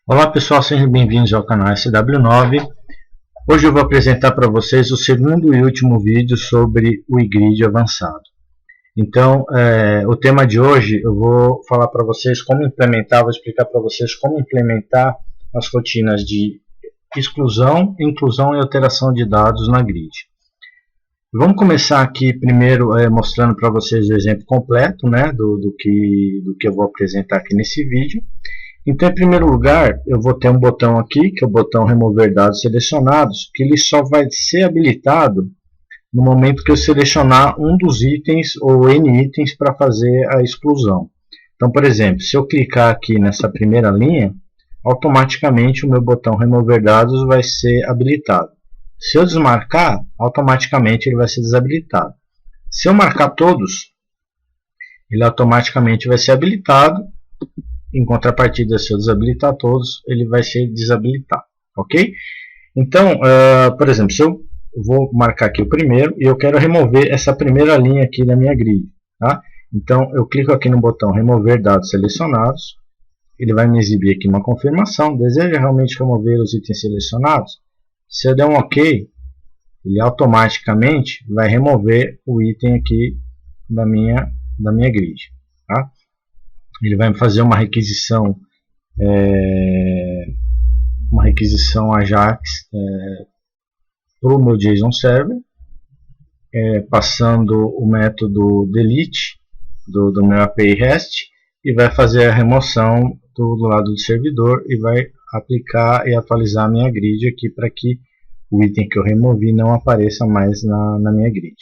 Olá pessoal, sejam bem-vindos ao canal SW9. Hoje eu vou apresentar para vocês o segundo e último vídeo sobre o iGrid avançado. Então, o tema de hoje eu vou falar para vocês como implementar, vou explicar para vocês como implementar as rotinas de exclusão, inclusão e alteração de dados na grid. Vamos começar aqui primeiro mostrando para vocês o exemplo completo, né, do que eu vou apresentar aqui nesse vídeo. Então, em primeiro lugar, eu vou ter um botão aqui, que é o botão remover dados selecionados, que ele só vai ser habilitado no momento que eu selecionar um dos itens ou N itens para fazer a exclusão. Então, por exemplo, se eu clicar aqui nessa primeira linha, automaticamente o meu botão remover dados vai ser habilitado. Se eu desmarcar, automaticamente ele vai ser desabilitado. Se eu marcar todos, ele automaticamente vai ser habilitado. Em contrapartida, se eu desabilitar todos, ele vai ser desabilitado, ok? Então, por exemplo, se eu vou marcar aqui o primeiro e eu quero remover essa primeira linha aqui da minha grid, tá? Então, eu clico aqui no botão remover dados selecionados, ele vai me exibir aqui uma confirmação, deseja realmente remover os itens selecionados? Se eu der um ok, ele automaticamente vai remover o item aqui da minha grid, tá? Ele vai fazer uma requisição Ajax para o meu JSON Server, passando o método delete do meu API REST, e vai fazer a remoção do lado do servidor e vai aplicar e atualizar a minha grid aqui para que o item que eu removi não apareça mais na minha grid.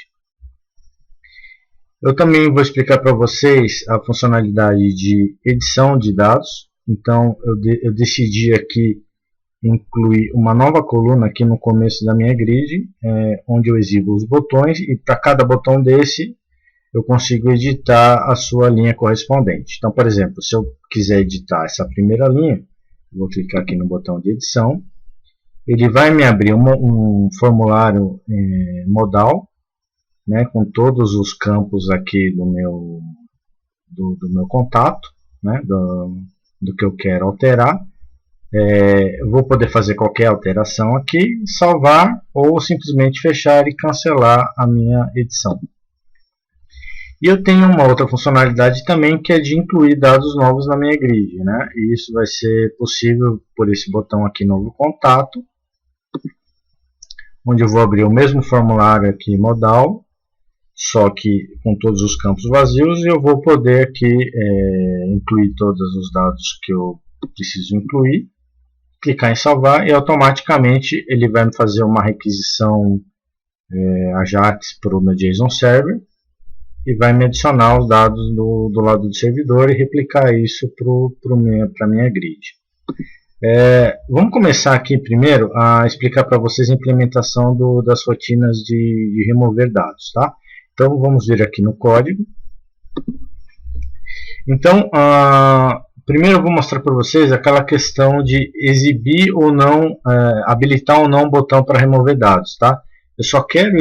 Eu também vou explicar para vocês a funcionalidade de edição de dados. Então, eu decidi aqui incluir uma nova coluna aqui no começo da minha grid, onde eu exibo os botões, e para cada botão desse eu consigo editar a sua linha correspondente. Então, por exemplo, se eu quiser editar essa primeira linha, eu vou clicar aqui no botão de edição, ele vai me abrir um formulário modal, né, com todos os campos aqui do meu contato, né, do que eu quero alterar. Eu vou poder fazer qualquer alteração aqui, salvar ou simplesmente fechar e cancelar a minha edição. E eu tenho uma outra funcionalidade também, que é de incluir dados novos na minha grid, né, e isso vai ser possível por esse botão aqui, novo contato, onde eu vou abrir o mesmo formulário aqui modal, só que com todos os campos vazios, e eu vou poder aqui incluir todos os dados que eu preciso incluir, clicar em salvar e automaticamente ele vai me fazer uma requisição Ajax para o meu JSON Server e vai me adicionar os dados do lado do servidor e replicar isso para a minha grid. Vamos começar aqui primeiro a explicar para vocês a implementação das rotinas de remover dados, tá? Então vamos vir aqui no código. Então, primeiro eu vou mostrar para vocês aquela questão de exibir ou não, habilitar ou não o botão para remover dados, tá? Eu só quero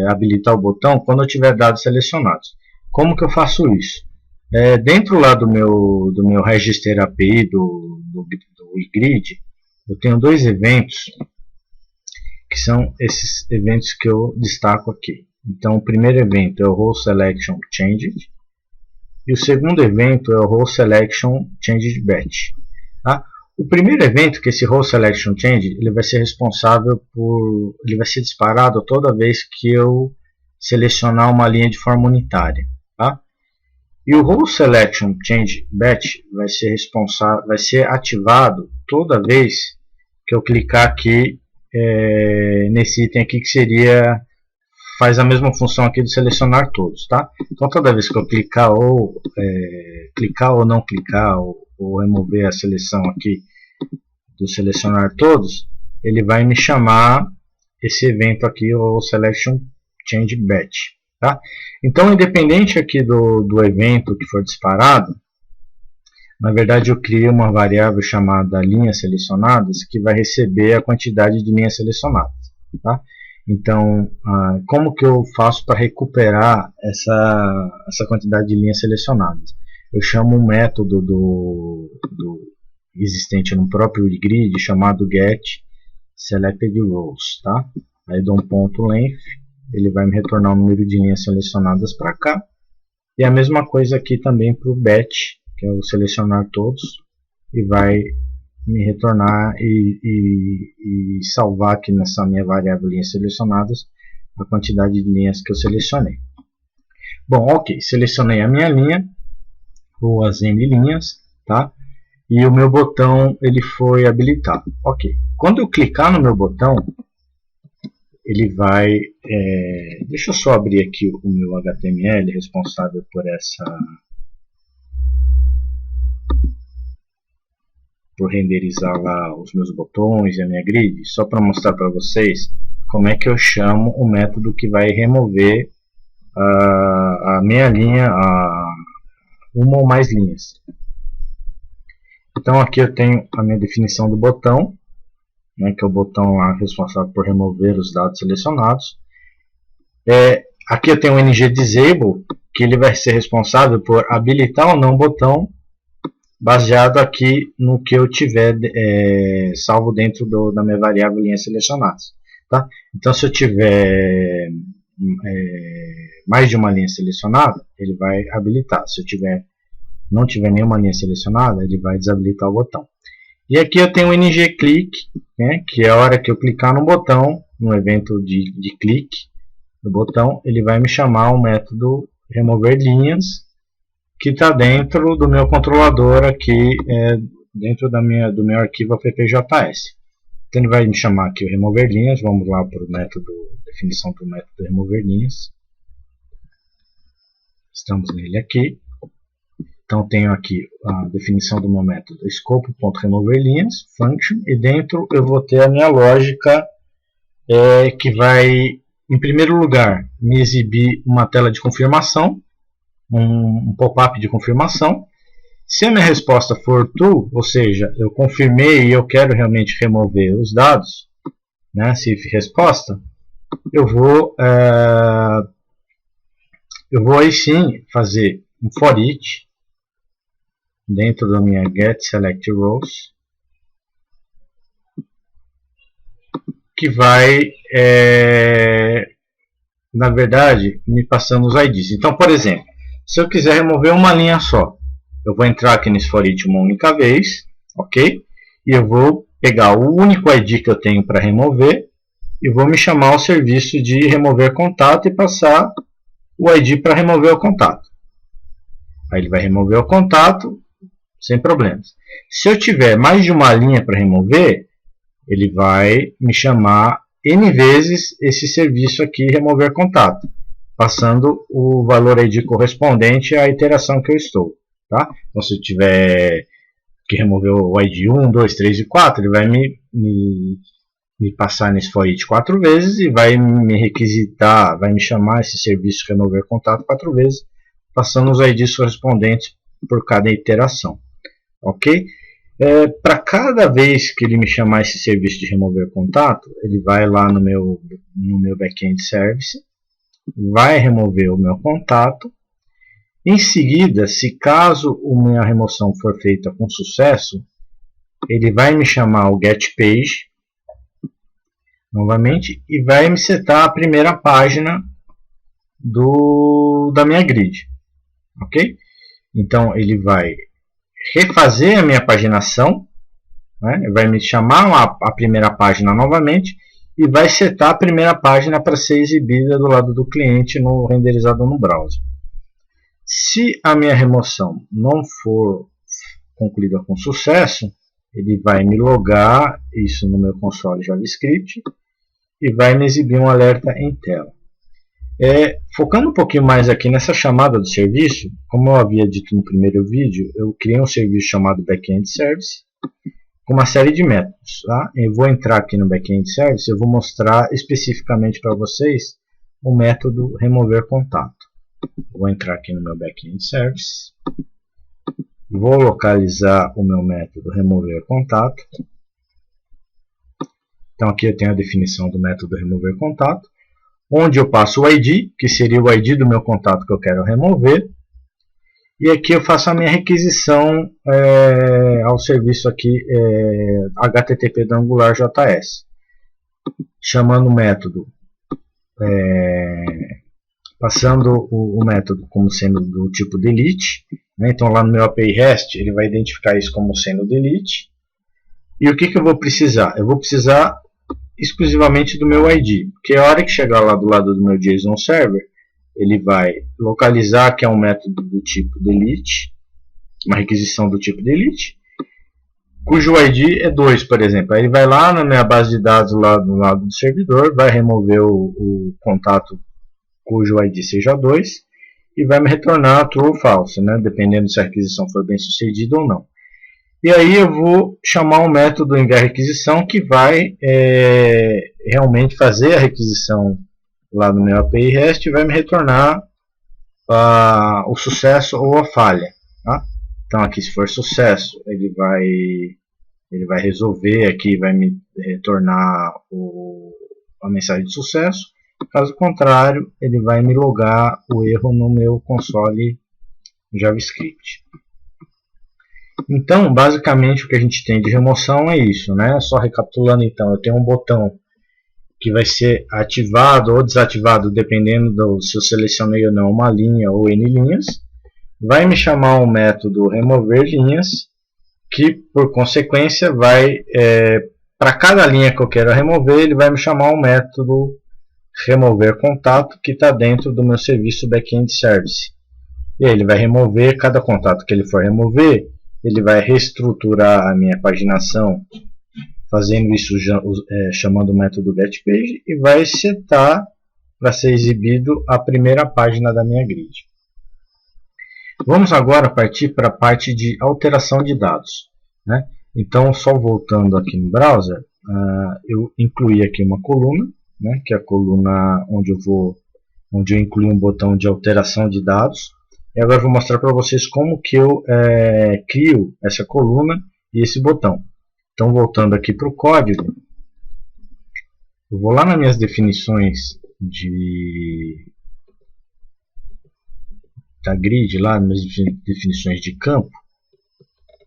habilitar o botão quando eu tiver dados selecionados. Como que eu faço isso? Dentro lá do meu register API do iGrid, eu tenho dois eventos, que são esses eventos que eu destaco aqui. Então, o primeiro evento é o Role Selection Changed e o segundo evento é o Role Selection Changed Batch. Tá? O primeiro evento, que é esse Role Selection Changed, ele vai ser responsável ele vai ser disparado toda vez que eu selecionar uma linha de forma unitária. Tá? E o Role Selection Change Batch vai ser ativado toda vez que eu clicar aqui nesse item aqui, que faz a mesma função aqui de selecionar todos, tá? Então toda vez que eu clicar ou não clicar ou remover a seleção aqui do selecionar todos, ele vai me chamar esse evento aqui, o Selection Change Batch, tá? Então, independente aqui do evento que for disparado, na verdade eu criei uma variável chamada linhas selecionadas, que vai receber a quantidade de linhas selecionadas, tá? Então, como que eu faço para recuperar essa quantidade de linhas selecionadas? Eu chamo um método existente no próprio grid chamado get selected rows, tá? Aí dou um ponto length, ele vai me retornar o número de linhas selecionadas para cá. E a mesma coisa aqui também para o batch, que é o selecionar todos, e vai me retornar e salvar aqui nessa minha variável linhas selecionadas a quantidade de linhas que eu selecionei. Bom, ok, selecionei a minha linha, ou as N linhas, tá? E o meu botão ele foi habilitado. Ok, quando eu clicar no meu botão, ele vai, deixa eu só abrir aqui o meu HTML responsável por renderizar lá os meus botões e a minha grid, só para mostrar para vocês como é que eu chamo o método que vai remover a minha linha, uma ou mais linhas. Então aqui eu tenho a minha definição do botão, né, que é o botão lá responsável por remover os dados selecionados. Aqui eu tenho o ngDisable, que ele vai ser responsável por habilitar ou não o botão, baseado aqui no que eu tiver salvo dentro da minha variável linhas selecionadas. Tá? Então se eu tiver mais de uma linha selecionada, ele vai habilitar. Se eu não tiver nenhuma linha selecionada, ele vai desabilitar o botão. E aqui eu tenho o ngClick, né, que é a hora que eu clicar no botão, no evento de clique do botão, ele vai me chamar o método remover linhas, que está dentro do meu controlador aqui, dentro do meu arquivo appjs. Então ele vai me chamar aqui o remover linhas. Vamos lá para o método, definição do método remover linhas. Estamos nele aqui. Então tenho aqui a definição do meu método scope.removerlinhas, function, e dentro eu vou ter a minha lógica que vai, em primeiro lugar, me exibir uma tela de confirmação, um pop-up de confirmação. Se a minha resposta for true, ou seja, eu confirmei e eu quero realmente remover os dados, né, se resposta, eu vou aí sim fazer um for each dentro da minha get select rows, que vai, na verdade, me passando os IDs. Então, por exemplo, se eu quiser remover uma linha só, eu vou entrar aqui nesse for each uma única vez, ok? E eu vou pegar o único ID que eu tenho para remover e vou me chamar o serviço de remover contato e passar o ID para remover o contato. Aí ele vai remover o contato sem problemas. Se eu tiver mais de uma linha para remover, ele vai me chamar N vezes esse serviço aqui, remover contato, passando o valor ID correspondente à iteração que eu estou. Tá? Então, se eu tiver que remover o ID 1, 2, 3 e 4, ele vai me passar nesse for each 4 vezes e vai me requisitar, vai me chamar esse serviço de remover contato 4 vezes, passando os IDs correspondentes por cada iteração. Ok? Para cada vez que ele me chamar esse serviço de remover contato, ele vai lá no meu backend service, vai remover o meu contato. Em seguida, se caso a minha remoção for feita com sucesso, ele vai me chamar o getPage novamente e vai me setar a primeira página da minha grid. Ok? Então ele vai refazer a minha paginação, né? Vai me chamar a primeira página novamente e vai setar a primeira página para ser exibida do lado do cliente renderizado no browser. Se a minha remoção não for concluída com sucesso, ele vai me logar isso no meu console JavaScript e vai me exibir um alerta em tela. Focando um pouquinho mais aqui nessa chamada do serviço, como eu havia dito no primeiro vídeo, eu criei um serviço chamado Backend Service com uma série de métodos. Tá? Eu vou entrar aqui no Backend Service e eu vou mostrar especificamente para vocês o método remover contato. Vou entrar aqui no meu Backend Service, vou localizar o meu método remover contato. Então aqui eu tenho a definição do método remover contato, onde eu passo o ID, que seria o ID do meu contato que eu quero remover, E aqui eu faço a minha requisição ao serviço aqui HTTP do AngularJS, chamando o método, passando o método como sendo do tipo delete, né? Então lá no meu API REST ele vai identificar isso como sendo delete. E o que eu vou precisar? Eu vou precisar exclusivamente do meu ID, porque a hora que chegar lá do lado do meu JSON Server, ele vai localizar que é um método do tipo delete, uma requisição do tipo delete, cujo ID é 2, por exemplo. Aí ele vai lá na minha base de dados lá do lado do servidor, vai remover o contato cujo ID seja 2 e vai me retornar true ou false, né? Dependendo se a requisição for bem sucedida ou não. E aí eu vou chamar um método enviar requisição que vai realmente fazer a requisição lá no meu API REST e vai me retornar o sucesso ou a falha. Tá? Então aqui, se for sucesso, ele vai resolver aqui, vai me retornar a mensagem de sucesso. Caso contrário, ele vai me logar o erro no meu console JavaScript. Então, basicamente, o que a gente tem de remoção é isso, né? Só recapitulando, então, eu tenho um botão que vai ser ativado ou desativado, dependendo se eu selecionei ou não uma linha ou N linhas. Vai me chamar um método remover linhas, que, por consequência, vai, para cada linha que eu quero remover, ele vai me chamar um método remover contato, que está dentro do meu serviço backend service. E aí ele vai remover cada contato que ele for remover. Ele vai reestruturar a minha paginação, fazendo isso chamando o método getPage, e vai setar para ser exibido a primeira página da minha grid. Vamos agora partir para a parte de alteração de dados, né? Então, só voltando aqui no browser, eu incluí aqui uma coluna, né, que é a coluna onde eu incluí um botão de alteração de dados. E agora eu vou mostrar para vocês como que eu crio essa coluna e esse botão. Então, voltando aqui para o código, eu vou lá nas minhas definições da grid, lá nas minhas definições de campo,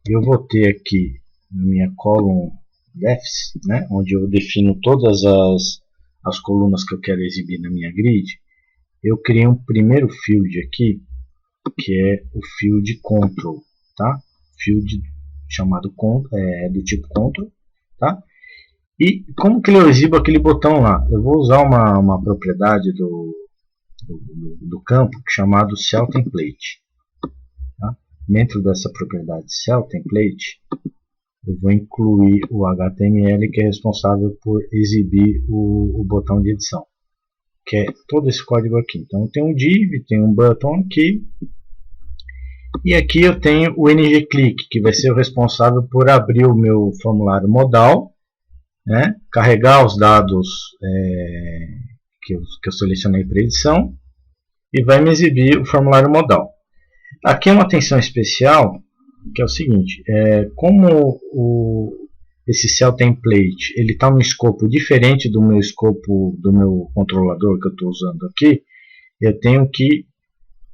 eu vou ter aqui minha column defs, né, onde eu defino todas as colunas que eu quero exibir na minha grid. Eu criei um primeiro field aqui, que é o field control, tá? Field chamado do tipo control, tá? E como que eu exibo aquele botão lá? Eu vou usar uma propriedade do campo chamado cell template, tá? Dentro dessa propriedade cell template, eu vou incluir o HTML que é responsável por exibir o botão de edição, que é todo esse código aqui. Então eu tenho um div, tenho um button aqui, e aqui eu tenho o ngClick, que vai ser o responsável por abrir o meu formulário modal, né, carregar os dados que eu selecionei para edição, e vai me exibir o formulário modal. Aqui é uma atenção especial, que é o seguinte, como esse cell template ele está no escopo diferente do meu escopo do meu controlador que eu estou usando aqui, eu tenho que,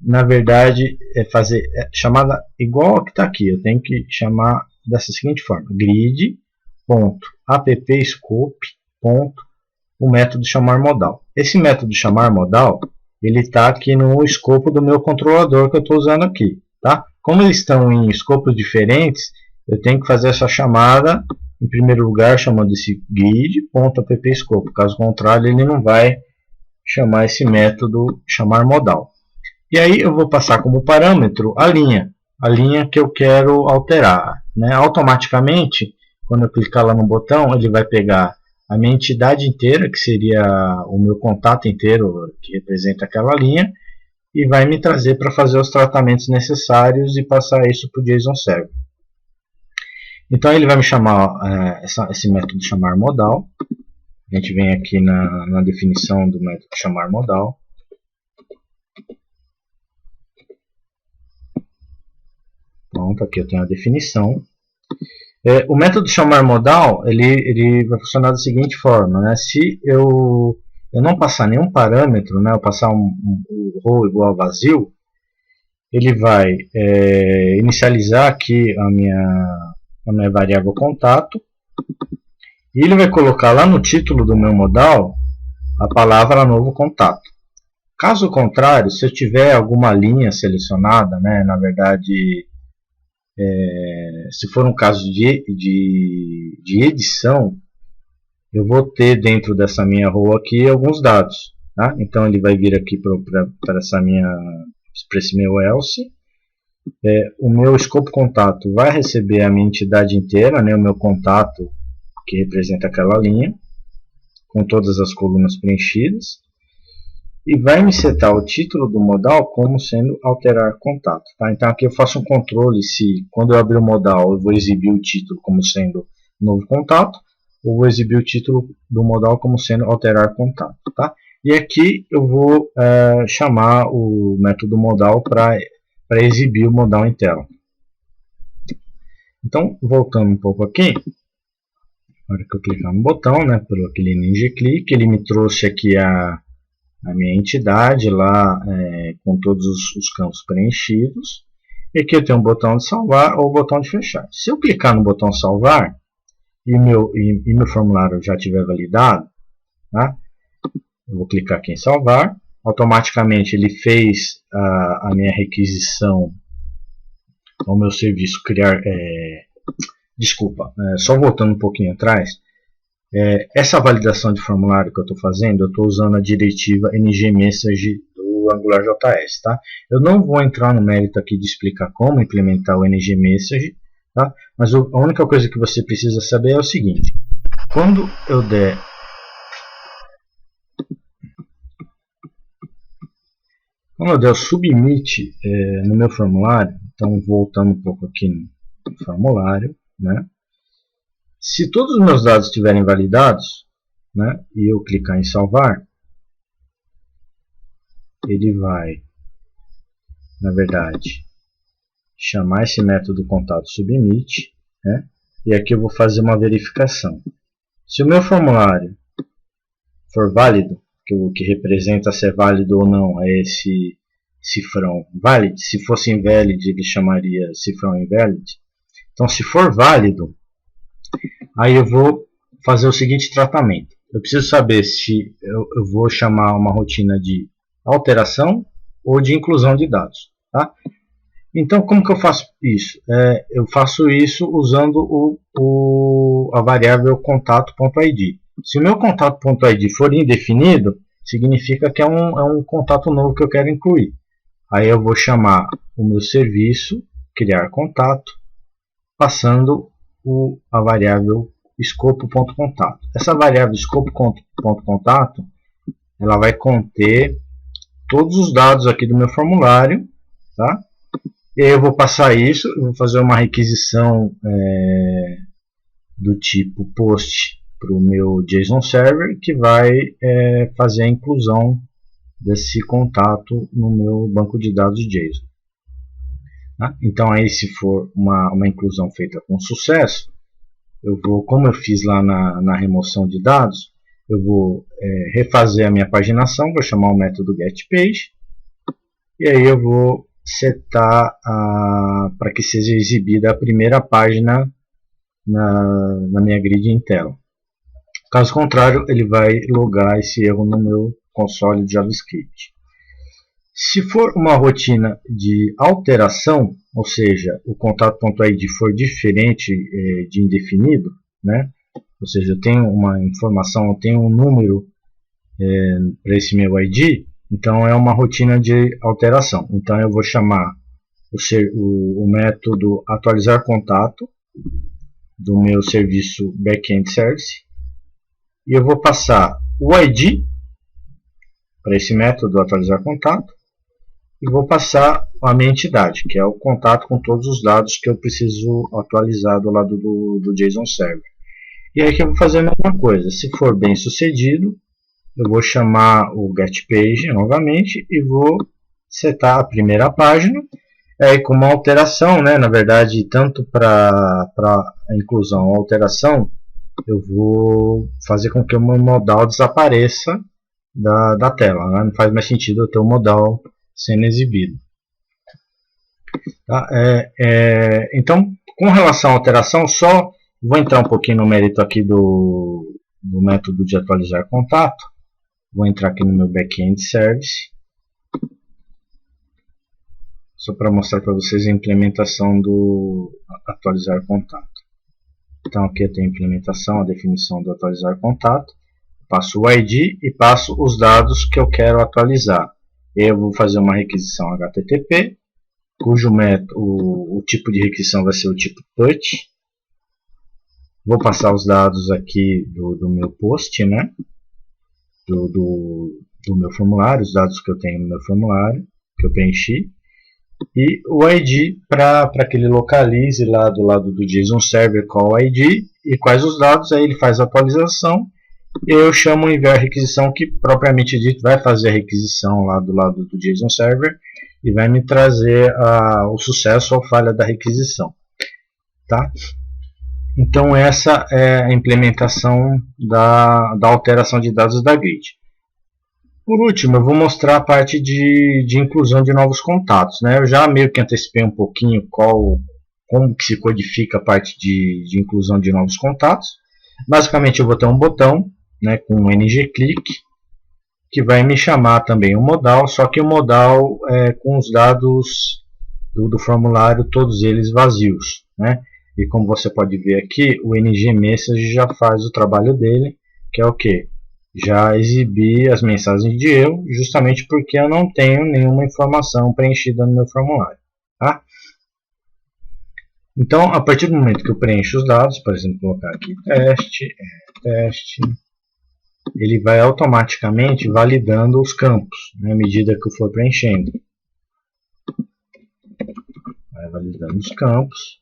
na verdade, fazer chamada igual a que está aqui. Eu tenho que chamar dessa seguinte forma: grid.appscope. O método chamar modal. Esse método chamar modal ele está aqui no escopo do meu controlador que eu estou usando aqui, tá? Como eles estão em escopos diferentes, eu tenho que fazer essa chamada em primeiro lugar chamando esse grid.appscope. Caso contrário, ele não vai chamar esse método chamar modal. E aí eu vou passar como parâmetro a linha que eu quero alterar, né? Automaticamente, quando eu clicar lá no botão, ele vai pegar a minha entidade inteira, que seria o meu contato inteiro, que representa aquela linha, e vai me trazer para fazer os tratamentos necessários e passar isso para o JSON Server. Então ele vai me chamar esse método chamar modal. A gente vem aqui na definição do método chamar modal. Pronto, aqui eu tenho a definição. O método chamar modal ele vai funcionar da seguinte forma, né? Se eu não passar nenhum parâmetro, né? Eu passar um row igual a vazio, ele vai inicializar aqui a minha variável contato, e ele vai colocar lá no título do meu modal a palavra novo contato. Caso contrário, se eu tiver alguma linha selecionada, né, na verdade, se for um caso de edição, eu vou ter dentro dessa minha row aqui alguns dados. Tá? Então ele vai vir aqui para esse meu else. O meu escopo contato vai receber a minha entidade inteira, né, o meu contato que representa aquela linha, com todas as colunas preenchidas. E vai me setar o título do modal como sendo alterar contato. Tá? Então aqui eu faço um controle se quando eu abrir o modal eu vou exibir o título como sendo novo contato, ou vou exibir o título do modal como sendo alterar contato. Tá? E aqui eu vou chamar o método modal para exibir o modal em tela. Então, voltando um pouco aqui, na hora que eu clicar no botão, né, por aquele ninja click, ele me trouxe aqui a minha entidade lá com todos os campos preenchidos. E aqui eu tenho um botão de salvar ou o botão de fechar. Se eu clicar no botão salvar e meu formulário já estiver validado, tá? Eu vou clicar aqui em salvar. Automaticamente ele fez a minha requisição ao meu serviço criar. Desculpa, só voltando um pouquinho atrás. Essa validação de formulário que eu estou fazendo, eu estou usando a diretiva ngMessage do AngularJS. Tá? Eu não vou entrar no mérito aqui de explicar como implementar o ngMessage, tá? Mas a única coisa que você precisa saber é o seguinte: quando eu der o submit no meu formulário, então voltando um pouco aqui no formulário, né? Se todos os meus dados estiverem validados, né, e eu clicar em salvar, ele vai, na verdade, chamar esse método contato submit, né, e aqui eu vou fazer uma verificação. Se o meu formulário for válido, que o que representa se é válido ou não é esse cifrão valid. Se fosse invalid, ele chamaria cifrão invalid. Então, se for válido, aí eu vou fazer o seguinte tratamento. Eu preciso saber se eu vou chamar uma rotina de alteração ou de inclusão de dados. Tá? Então, como que eu faço isso? Eu faço isso usando a variável contato.id. Se o meu contato.id for indefinido, significa que é um contato novo que eu quero incluir. Aí eu vou chamar o meu serviço, criar contato, passando a variável escopo.contato. Essa variável escopo.contato, ela vai conter todos os dados aqui do meu formulário, tá? E aí eu vou passar isso, eu vou fazer uma requisição do tipo post para o meu JSON Server, que vai fazer a inclusão desse contato no meu banco de dados JSON. Tá? Então aí, se for uma inclusão feita com sucesso, eu vou, como eu fiz lá na remoção de dados, eu vou refazer a minha paginação, vou chamar o método getPage, e aí eu vou setar para que seja exibida a primeira página na minha grid em tela. Caso contrário, ele vai logar esse erro no meu console de JavaScript. Se for uma rotina de alteração, ou seja, o contato.id for diferente de indefinido, né? Ou seja, eu tenho uma informação, eu tenho um número para esse meu ID, então é uma rotina de alteração. Então eu vou chamar o método atualizar contato do meu serviço backend service, e eu vou passar o ID para esse método atualizar contato, e vou passar a minha entidade, que é o contato com todos os dados que eu preciso atualizar do lado do JSON Server. E aí que eu vou fazer a mesma coisa. Se for bem sucedido, eu vou chamar o getPage novamente e vou setar a primeira página. Aí com uma alteração, né, na verdade, tanto para a inclusão ou alteração, eu vou fazer com que o meu modal desapareça da tela. Né? Não faz mais sentido eu ter o modal sendo exibido. Tá? Então, com relação à alteração, só vou entrar um pouquinho no mérito aqui do método de atualizar contato. Vou entrar aqui no meu backend service, só para mostrar para vocês a implementação do atualizar contato. Então aqui eu tenho a implementação, a definição do atualizar contato, passo o ID e passo os dados que eu quero atualizar. Eu vou fazer uma requisição HTTP, cujo o tipo de requisição vai ser o tipo PUT. Vou passar os dados aqui do meu post, né? Do meu formulário, os dados que eu tenho no meu formulário, que eu preenchi, e o ID para que ele localize lá do lado do JSON Server qual o ID e quais os dados. Aí ele faz a atualização e eu chamo o enviar requisição, que propriamente dito vai fazer a requisição lá do lado do JSON Server e vai me trazer o sucesso ou falha da requisição, tá? Então essa é a implementação da alteração de dados da grid. Por último, eu vou mostrar a parte de inclusão de novos contatos, né? Eu já meio que antecipei um pouquinho como que se codifica a parte de inclusão de novos contatos. Basicamente eu vou ter um botão, né, com um ngClick, que vai me chamar também o modal, só que o modal é com os dados do formulário, todos eles vazios, né? E como você pode ver aqui, o ngMessage já faz o trabalho dele, que é o que? Já exibir as mensagens de erro, justamente porque eu não tenho nenhuma informação preenchida no meu formulário. Tá? Então, a partir do momento que eu preencho os dados, por exemplo, colocar aqui teste, ele vai automaticamente validando os campos, né, à medida que eu for preenchendo. Vai validando os campos.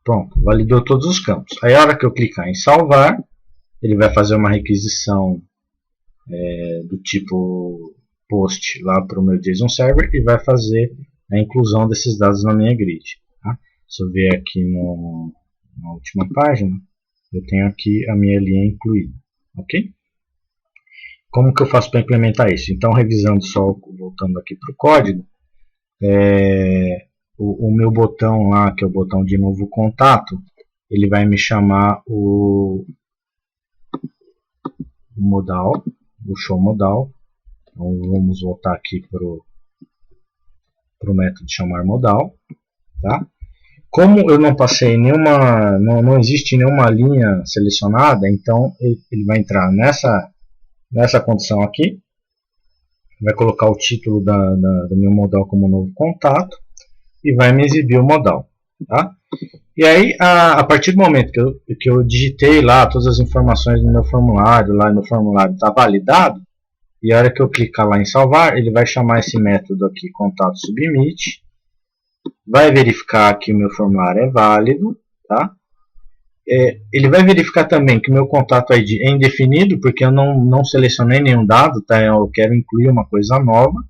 Pronto, validou todos os campos. Aí, a hora que eu clicar em salvar, ele vai fazer uma requisição do tipo post lá para o meu JSON Server e vai fazer a inclusão desses dados na minha grid. Tá? Se eu ver aqui na última página, eu tenho aqui a minha linha incluída. Ok? Como que eu faço para implementar isso? Então, revisando só, voltando aqui para o código, o meu botão lá, que é o botão de novo contato, ele vai me chamar o modal, o show modal. Então vamos voltar aqui para o método de chamar modal, tá? Como eu não passei nenhuma, não existe nenhuma linha selecionada, então ele vai entrar nessa condição aqui, vai colocar o título do meu modal como novo contato e vai me exibir o modal, tá? E aí, a partir do momento que eu digitei lá todas as informações no meu formulário, lá no formulário está validado, e a hora que eu clicar lá em salvar, ele vai chamar esse método aqui, contato submit, vai verificar que o meu formulário é válido, tá? Ele vai verificar também que o meu contato ID é indefinido, porque eu não selecionei nenhum dado, tá? Eu quero incluir uma coisa nova,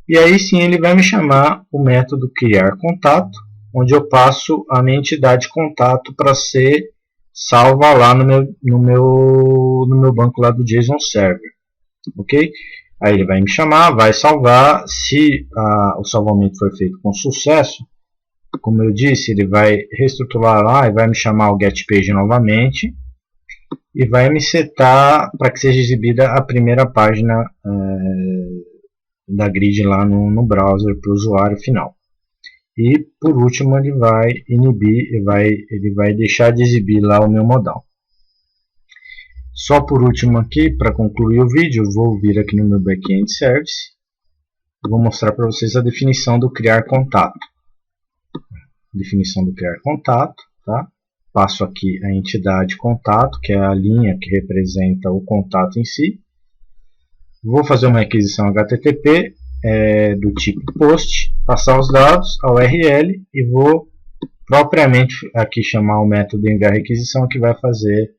e aí sim ele vai me chamar o método criar contato, onde eu passo a minha entidade contato para ser salva lá no meu banco lá do JSON Server, ok? Aí ele vai me chamar, vai salvar. Se o salvamento for feito com sucesso, como eu disse, ele vai reestruturar lá e vai me chamar o getPage novamente e vai me setar para que seja exibida a primeira página da grid lá no browser para o usuário final. E por último ele vai inibir, ele vai deixar de exibir lá o meu modal. Só por último aqui, para concluir o vídeo, eu vou vir aqui no meu backend service e vou mostrar para vocês a definição do criar contato. Definição do criar contato, tá? Passo aqui a entidade contato, que é a linha que representa o contato em si. Vou fazer uma requisição HTTP do tipo post, passar os dados, a URL, e vou propriamente aqui chamar o método enviar requisição, que vai fazer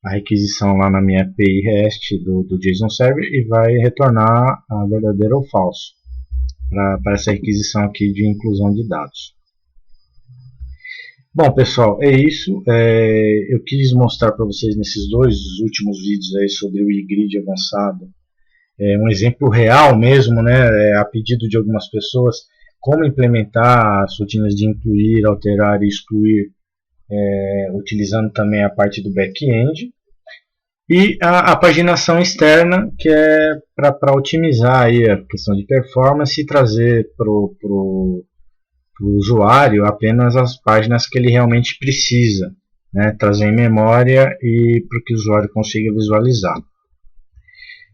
a requisição lá na minha API REST do JSON Server e vai retornar a verdadeira ou falso para essa requisição aqui de inclusão de dados. Bom, pessoal, é isso. Eu quis mostrar para vocês nesses dois últimos vídeos aí sobre o iGrid avançado um exemplo real mesmo, né, a pedido de algumas pessoas, como implementar as rotinas de incluir, alterar e excluir, utilizando também a parte do back-end. E a paginação externa, que é para otimizar aí a questão de performance e trazer para o usuário apenas as páginas que ele realmente precisa, né? Trazer em memória e para que o usuário consiga visualizar.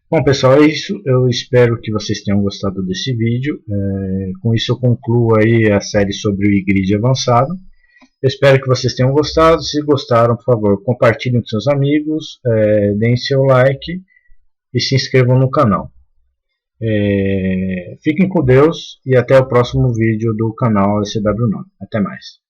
Bom, pessoal, é isso. Eu espero que vocês tenham gostado desse vídeo. Com isso eu concluo aí a série sobre o iGrid avançado. Eu espero que vocês tenham gostado. Se gostaram, por favor, compartilhem com seus amigos, deem seu like e se inscrevam no canal. Fiquem com Deus e até o próximo vídeo do canal SW9. Até mais.